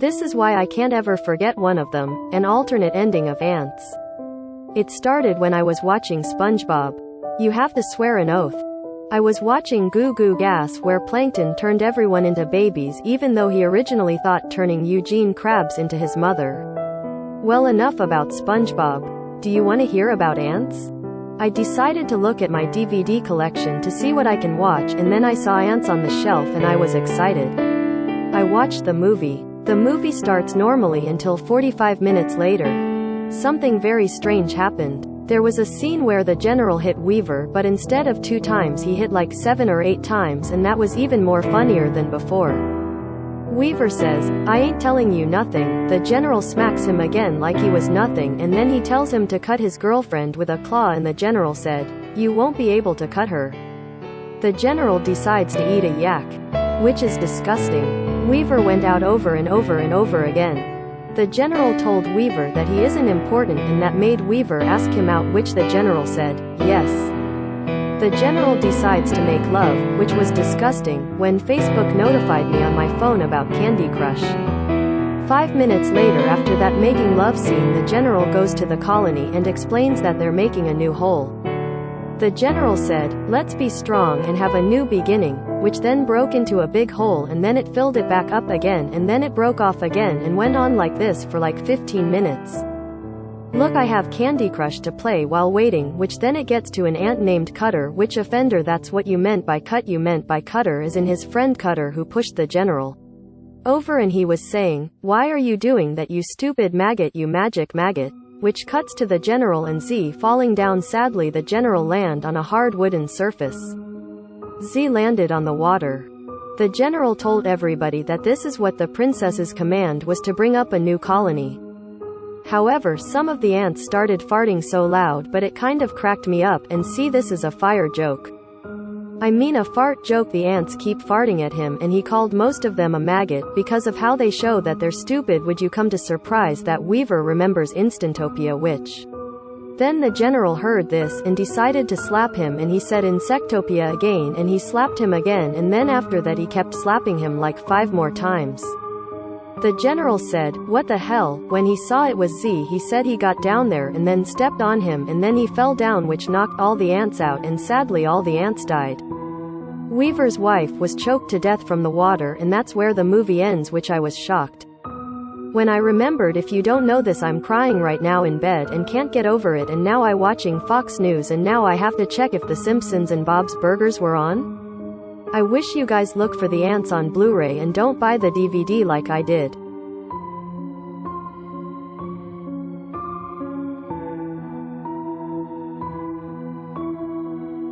This is why I can't ever forget one of them, an alternate ending of Antz. It started when I was watching SpongeBob. You have to swear an oath. I was watching Goo Goo Gas where Plankton turned everyone into babies even though he originally thought turning Eugene Krabs into his mother. Well, enough about SpongeBob. Do you want to hear about Antz? I decided to look at my DVD collection to see what I can watch, and then I saw Antz on the shelf and I was excited. I watched the movie. The movie starts normally until 45 minutes later. Something very strange happened. There was a scene where the general hit Weaver, but instead of 2 times he hit like 7 or 8 times, and that was even more funnier than before. Weaver says, "I ain't telling you nothing." The general smacks him again like he was nothing, and then he tells him to cut his girlfriend with a claw, and the general said, "You won't be able to cut her." The general decides to eat a yak, which is disgusting. Weaver went out over and over and over again. The general told Weaver that he isn't important, and that made Weaver ask him out, which the general said, yes. The general decides to make love, which was disgusting, when Facebook notified me on my phone about Candy Crush. 5 minutes later, after that making love scene, the general goes to the colony and explains that they're making a new hole. The general said, "Let's be strong and have a new beginning," which then broke into a big hole, and then it filled it back up again, and then it broke off again, and went on like this for like 15 minutes. Look, I have Candy Crush to play while waiting, which then it gets to an ant named Cutter, which offender, that's what you meant by cut, you meant by Cutter as in his friend Cutter who pushed the general over, and he was saying, "Why are you doing that, you stupid maggot, you magic maggot?" Which cuts to the general and Z falling down. Sadly, the general landed on a hard wooden surface. Z landed on the water. The general told everybody that this is what the princess's command was, to bring up a new colony. However, some of the ants started farting so loud, but it kind of cracked me up, and see, this is a fire joke. I mean a fart joke. The ants keep farting at him, and he called most of them a maggot because of how they show that they're stupid. Would you come to surprise that Weaver remembers Instantopia, which then the general heard this and decided to slap him, and he said Insectopia again, and he slapped him again, and then after that he kept slapping him like 5 more times. The general said, "What the hell?" When he saw it was Z, he said he got down there and then stepped on him, and then he fell down, which knocked all the ants out, and sadly all the ants died. Weaver's wife was choked to death from the water, and that's where the movie ends, which I was shocked when I remembered. If you don't know this, I'm crying right now in bed and can't get over it, and now I watching Fox News, and now I have to check if The Simpsons and Bob's Burgers were on. I wish you guys look for the Antz on Blu-ray and don't buy the DVD like I did.